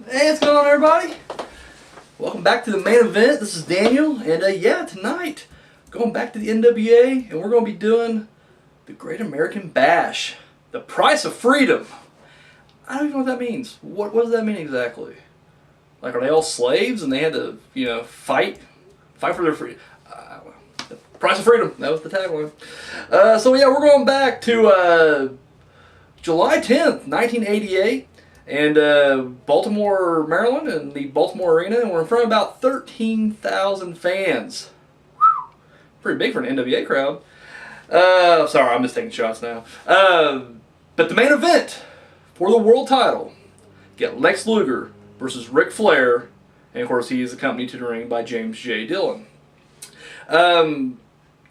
Hey, what's going on, everybody? Welcome back to the main event. This is Daniel, and yeah, tonight going back to the NWA, and we're going to be doing the Great American Bash, the price of freedom. I don't even know what that means. What does that mean exactly? Like, are they all slaves and they had to, fight for their freedom? The price of freedom. That was the tagline. So yeah, we're going back to July 10th, 1988. And Baltimore, Maryland, and the Baltimore Arena, and we're in front of about 13,000 fans. Whew. Pretty big for an NWA crowd. Sorry, I'm just taking shots now. But the main event for the world title, you got Lex Luger versus Ric Flair, and of course he is accompanied to the ring by James J. Dillon. I'm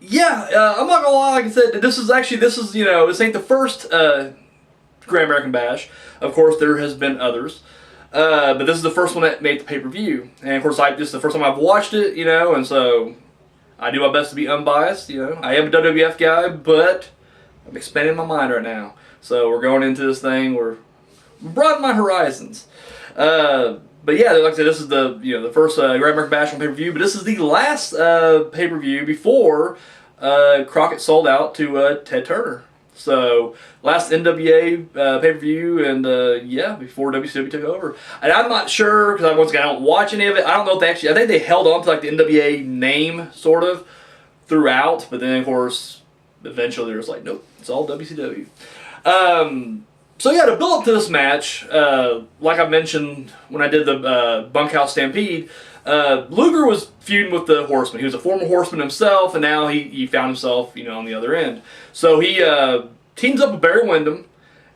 not gonna lie. Like I said, this is this ain't the first Great American Bash. Of course, there has been others, but this is the first one that made the pay-per-view. And of course, this is the first time I've watched it, and so I do my best to be unbiased. I am a WWF guy, but I'm expanding my mind right now. So we're going into this thing. We're broadening my horizons. But yeah, like I said, this is the first Great American Bash on pay-per-view. But this is the last pay-per-view before Crockett sold out to Ted Turner. So, last NWA pay-per-view, and before WCPW took over. And I'm not sure, because once again, I don't watch any of it. I don't know if I think they held on to like the NWA name, sort of, throughout. But then, of course, eventually they're just like, nope, it's all WCW. So yeah, to build up to this match, like I mentioned when I did the Bunkhouse Stampede, Luger was feuding with the Horseman. He was a former Horseman himself, and now he found himself, on the other end. So he teams up with Barry Windham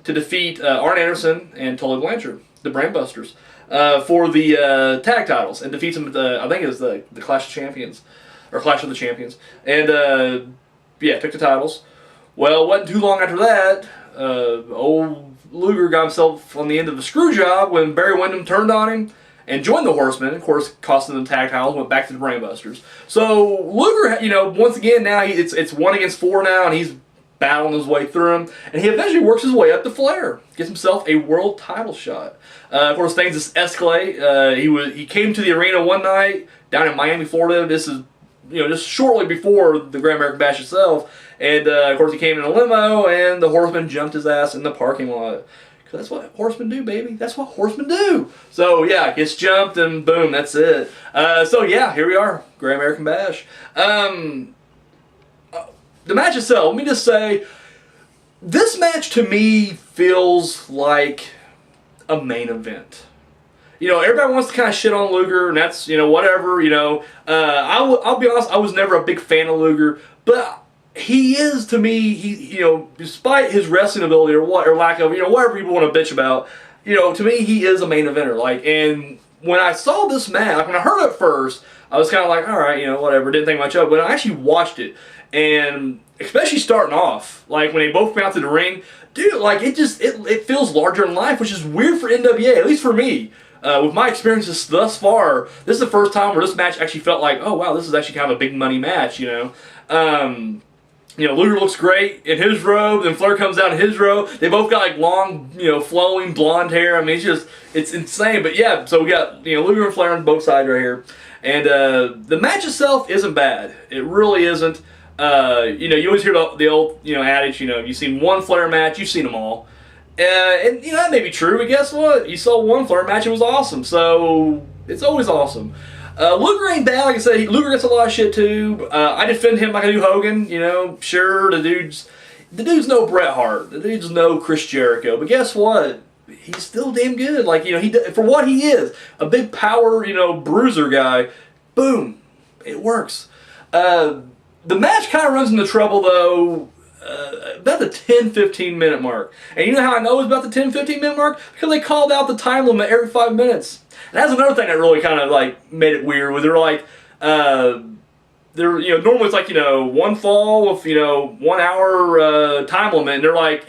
to defeat Arn Anderson and Tully Blanchard, the Brainbusters, for the tag titles, and defeats them at I think it was the Clash of Champions, or Clash of the Champions, and took the titles. Well, it wasn't too long after that, old Luger got himself on the end of the screw job when Barry Windham turned on him and joined the Horsemen. Of course, costing them tag titles, went back to the Brainbusters. So Luger, once again now it's 1-against-4 now, and he's battling his way through them, and he eventually works his way up to Flair, gets himself a world title shot. Of course, things just escalate. He came to the arena one night down in Miami, Florida. This is just shortly before the Great American Bash itself, and of course he came in a limo, and the Horsemen jumped his ass in the parking lot. That's what Horsemen do, baby. That's what Horsemen do. So, yeah, gets jumped, and boom, that's it. So, yeah, here we are. Great American Bash. The match itself, let me just say, this match to me feels like a main event. Everybody wants to kind of shit on Luger, and that's, whatever, I'll be honest, I was never a big fan of Luger, but he is, to me, despite his wrestling ability or lack of, whatever people want to bitch about, to me, he is a main eventer. And when I saw this match, when I heard it first, I was kind of like, all right, whatever, didn't think much of it. But I actually watched it, and especially starting off, when they both came out to the ring, dude, it feels larger than life, which is weird for NWA, at least for me. With my experiences thus far, this is the first time where this match actually felt like, oh wow, this is actually kind of a big money match, Luger looks great in his robe, then Flair comes out in his robe. They both got long, flowing blonde hair. I mean, it's insane. But yeah, so we got, Luger and Flair on both sides right here. And the match itself isn't bad. It really isn't. You always hear the old, adage, you've seen one Flair match, you've seen them all. And that may be true, but guess what? You saw one Flair match, it was awesome. So, it's always awesome. Luger ain't bad, like I said. Luger gets a lot of shit too. I defend him like I do Hogan. Sure, the dude's no Bret Hart. The dude's no Chris Jericho. But guess what? He's still damn good. For what he is, a big power, bruiser guy. Boom, it works. The match kind of runs into trouble though. About the 10-15 minute mark. And you know how I know it was about the 10-15 minute mark? Because they called out the time limit every 5 minutes. And that's another thing that really kind of made it weird. Where normally it's one fall with 1 hour time limit, and they're like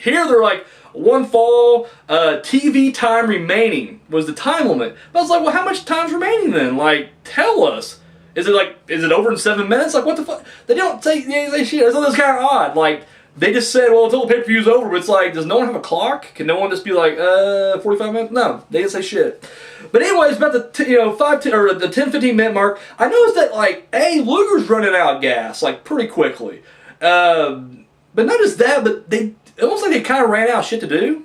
one fall TV time remaining was the time limit. But I was like, well, how much time's remaining then? Tell us. Is it over in 7 minutes? What the fuck? They don't say shit. So it's kind of odd. They just said, well, until the pay-per-view's over, but it's like, does no one have a clock? Can no one just be like, 45 minutes? No, they didn't say shit. But anyways, about the 10-15 minute mark, I noticed that like, Luger's running out of gas like pretty quickly. But not just that, but it almost like they kind of ran out of shit to do.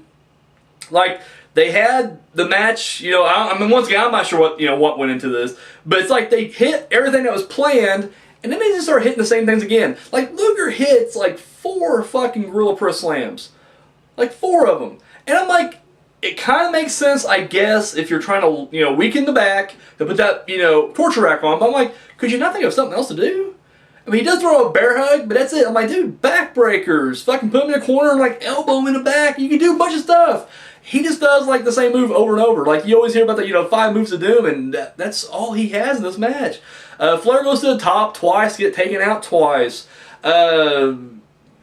Like they had the match, I mean, once again, I'm not sure what went into this, but it's like they hit everything that was planned. And then they just start hitting the same things again. Like, Luger hits, like, 4 fucking Gorilla Press slams. Like, 4 of them. And I'm like, it kind of makes sense, I guess, if you're trying to, weaken the back, to put that, torture rack on. But I'm like, could you not think of something else to do? I mean, he does throw a bear hug, but that's it. I'm like, dude, backbreakers. Fucking put him in a corner and, like, elbow him in the back. You can do a bunch of stuff. He just does, like, the same move over and over. Like, you always hear about the, 5 moves of doom, and that's all he has in this match. Flair goes to the top twice, get taken out twice. I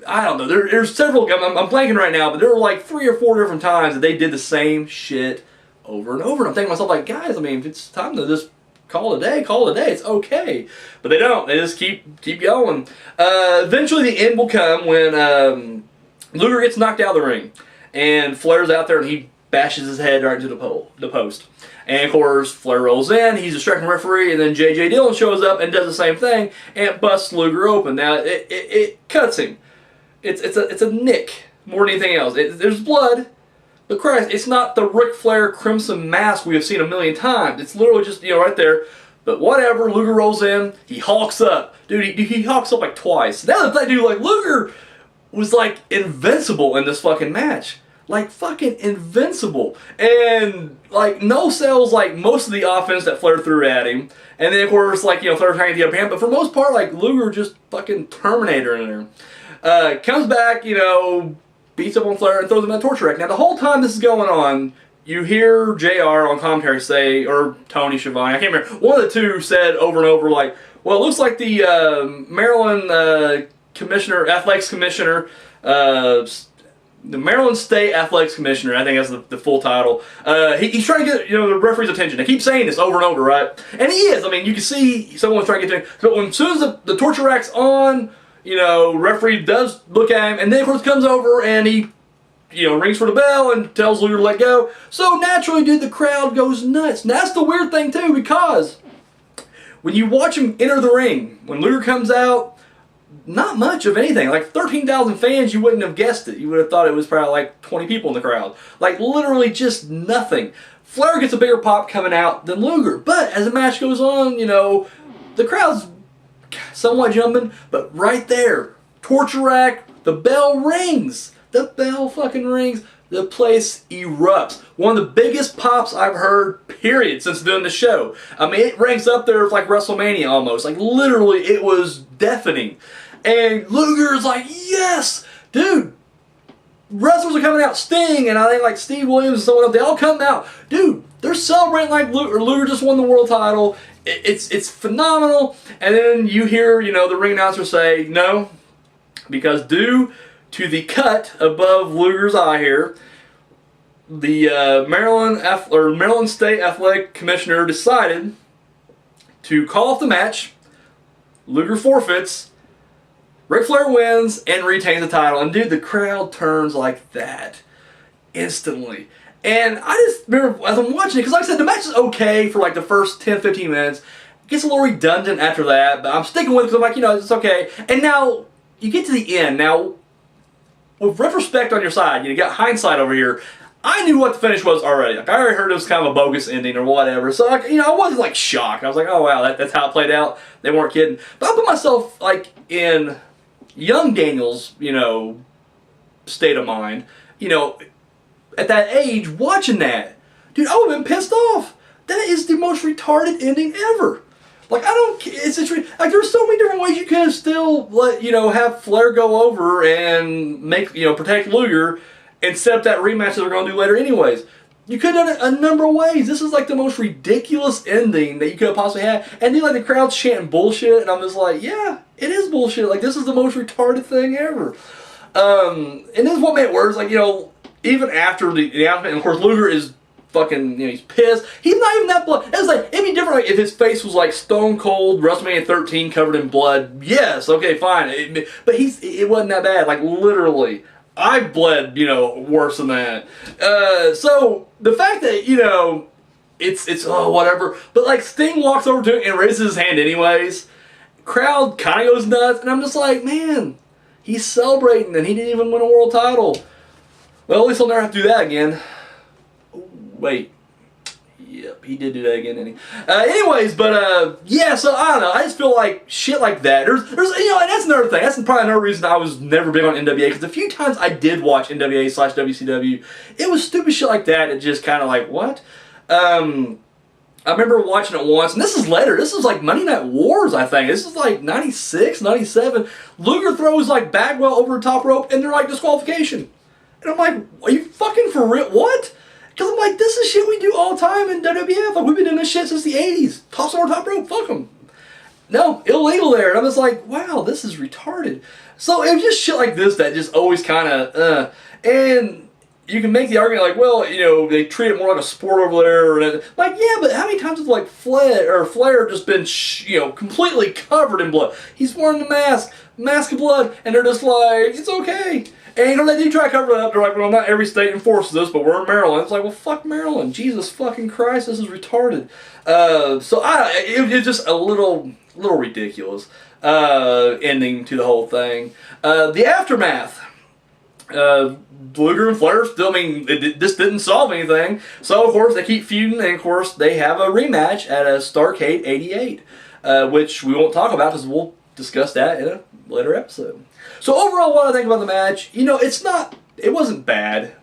don't know. There's several. I'm blanking right now, but there were like 3 or 4 different times that they did the same shit over and over. And I'm thinking to myself, like, guys, I mean, if it's time to just call it a day, call it a day. It's okay. But they don't. They just keep going. Eventually, the end will come when Luger gets knocked out of the ring, and Flair's out there, and he bashes his head right into the post. And of course, Flair rolls in, he's distracting the referee, and then J.J. Dillon shows up and does the same thing, and busts Luger open. Now, it cuts him. It's a nick more than anything else. There's blood, but Christ, it's not the Ric Flair Crimson Mask we have seen a million times. It's literally just, right there. But whatever, Luger rolls in, he hulks up. Dude, he hulks up like twice. Now that dude, like, Luger was like invincible in this fucking match. Like, fucking invincible. And, like, no sells, like, most of the offense that Flair threw at him. And then, of course, like, Flair trying to get the upper hand. But for the most part, like, Luger just fucking Terminator in there. Comes back, beats up on Flair and throws him in a torture rack. Now, the whole time this is going on, you hear JR on commentary say, or Tony Schiavone, I can't remember, one of the two said over and over, like, well, it looks like the Maryland Athletics Commissioner, the Maryland State Athletics Commissioner, I think that's the full title. He's trying to get the referee's attention. They keep saying this over and over, right? And he is. I mean, you can see someone's trying to get to him. So as soon as the torture rack's on, referee does look at him, and then of course comes over and he, rings for the bell and tells Luger to let go. So naturally, dude, the crowd goes nuts. Now, that's the weird thing too, because when you watch him enter the ring, when Luger comes out, not much of anything. Like 13,000 fans, you wouldn't have guessed it. You would have thought it was probably like 20 people in the crowd. Like literally just nothing. Flair gets a bigger pop coming out than Luger. But as the match goes on, the crowd's somewhat jumping. But right there, torture rack, the bell rings. The bell fucking rings. The place erupts. One of the biggest pops I've heard, period, since doing the show. I mean, it ranks up there with like WrestleMania almost. Like literally, it was deafening. And Luger's like, yes! Dude, wrestlers are coming out. Sting, and I think like Steve Williams and someone else, they all come out. Dude, they're celebrating like Luger just won the world title. It's phenomenal. And then you hear, the ring announcer say, no, because due to the cut above Luger's eye here, the Maryland State Athletic Commissioner decided to call off the match. Luger forfeits. Ric Flair wins and retains the title. And dude, the crowd turns like that instantly. And I just remember as I'm watching it, because like I said, the match is okay for like the first 10-15 minutes. It gets a little redundant after that, but I'm sticking with it because I'm like, it's okay. And now you get to the end. Now, with retrospect on your side, you got hindsight over here. I knew what the finish was already. Like I already heard it was kind of a bogus ending or whatever. So like, I wasn't like shocked. I was like, oh wow, that's how it played out. They weren't kidding. But I put myself like in young Daniel's, state of mind. At that age, watching that, dude, I would have been pissed off. That is the most retarded ending ever. Like it's like there's so many different ways you could have still let have Flair go over and make protect Luger and set up that rematch that they're going to do later anyways. You could have done it a number of ways. This is like the most ridiculous ending that you could have possibly had. And then like the crowd's chanting bullshit, and I'm just like, yeah, it is bullshit. Like this is the most retarded thing ever. And this is what made it worse. Like even after the announcement, and of course Luger is fucking, he's pissed. He's not even that blood. It's like, it'd be different like, if his face was like stone cold, WrestleMania 13 covered in blood. Yes, okay, fine. But it wasn't that bad. Like, literally. I bled, worse than that. So, the fact that, it's whatever. But, like, Sting walks over to it and raises his hand anyways. Crowd kind of goes nuts. And I'm just like, man, he's celebrating and he didn't even win a world title. Well, at least he'll never have to do that again. Wait. Yep, he did do that again, didn't he? Anyways, but, yeah, so I don't know. I just feel like shit like that. There's and that's another thing. That's probably another reason I was never big on NWA, because the few times I did watch NWA/WCW, it was stupid shit like that. It just kind of like, what? I remember watching it once, and this is later. This is like Monday Night Wars, I think. This is like 96, 97. Luger throws like Bagwell over the top rope, and they're like, disqualification. And I'm like, are you fucking for real? What? Because I'm like, this is shit we do all the time in WWF. Like, we've been doing this shit since the 80s. Toss over top rope, fuck them. No, illegal there. And I was like, wow, this is retarded. So it was just shit like this that just always kind of, and you can make the argument like, well, they treat it more like a sport over there. And like, yeah, but how many times has like Flair just been, completely covered in blood? He's wearing the mask of blood, and they're just like, it's okay. And they do try to cover it up. They're like, well, not every state enforces this, but we're in Maryland. It's like, well, fuck Maryland. Jesus fucking Christ, this is retarded. So it was just a little ridiculous ending to the whole thing. The aftermath. Luger and Flair still, this didn't solve anything. So, of course, they keep feuding, and, of course, they have a rematch at a Starrcade 88, which we won't talk about because we'll discuss that in a later episode. So overall, what I think about the match, it wasn't bad.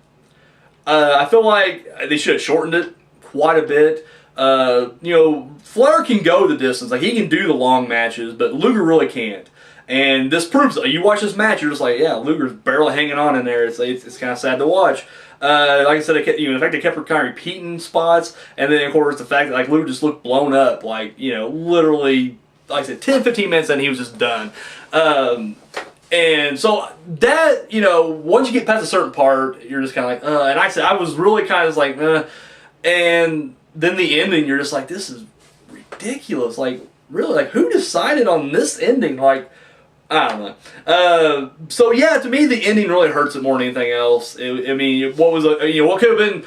I feel like they should have shortened it quite a bit. Flair can go the distance, like he can do the long matches, but Luger really can't. And this proves it. You watch this match, you're just like, yeah, Luger's barely hanging on in there. It's kind of sad to watch. Like I said, the fact they kept kind of repeating spots, and then of course the fact that like Luger just looked blown up, like literally, like I said, 10-15 minutes in, he was just done. And so that, once you get past a certain part, you're just kind of like, and I was really kind of like, and then the ending, you're just like, this is ridiculous. Like, really, like, who decided on this ending? Like, I don't know. So yeah, to me, the ending really hurts it more than anything else. What was what could have been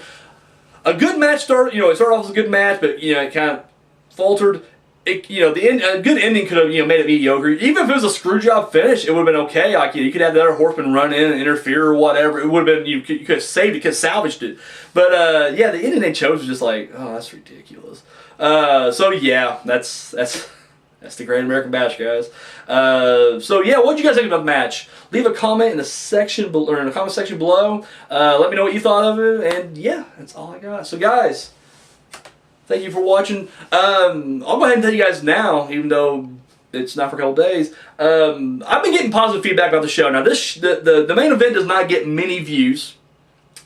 a good match start? It started off as a good match, but it kind of faltered. A good ending could have made it mediocre. Even if it was a screw job finish, it would have been okay. Like you could have the other horseman run in and interfere or whatever. It would have been you could have saved it, could have salvaged it. But yeah, the ending they chose was just like, oh, that's ridiculous. So yeah, that's the Great American Bash, guys. So yeah, what did you guys think about the match? Leave a comment in the section below, in the comment section below. Let me know what you thought of it, and yeah, that's all I got. So guys, thank you for watching. I'll go ahead and tell you guys now, even though it's not for a couple days. I've been getting positive feedback about the show. Now, the main event does not get many views,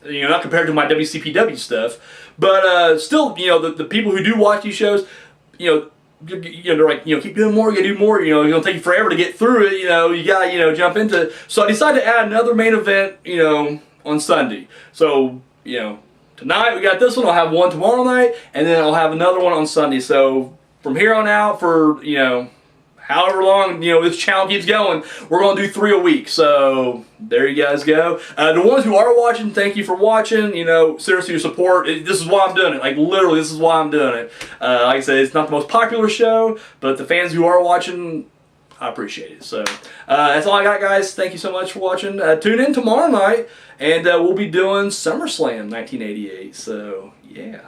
not compared to my WCPW stuff. But still, the people who do watch these shows, they're like, keep doing more, you gotta do more. It's gonna take you forever to get through it. You gotta, jump into it. So I decided to add another main event, on Sunday. So, tonight we got this one. I'll have one tomorrow night, and then I'll have another one on Sunday. So from here on out, for however long this channel keeps going, we're gonna do 3 a week. So there you guys go. The ones who are watching, thank you for watching. Seriously, your support. This is why I'm doing it. Like literally, this is why I'm doing it. Like I said, it's not the most popular show, but the fans who are watching, I appreciate it. So that's all I got, guys. Thank you so much for watching. Tune in tomorrow night, and we'll be doing SummerSlam 1988. So yeah,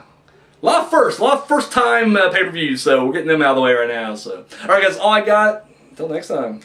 a lot of first time pay-per-views. So we're getting them out of the way right now. So all right, guys, all I got. Until next time.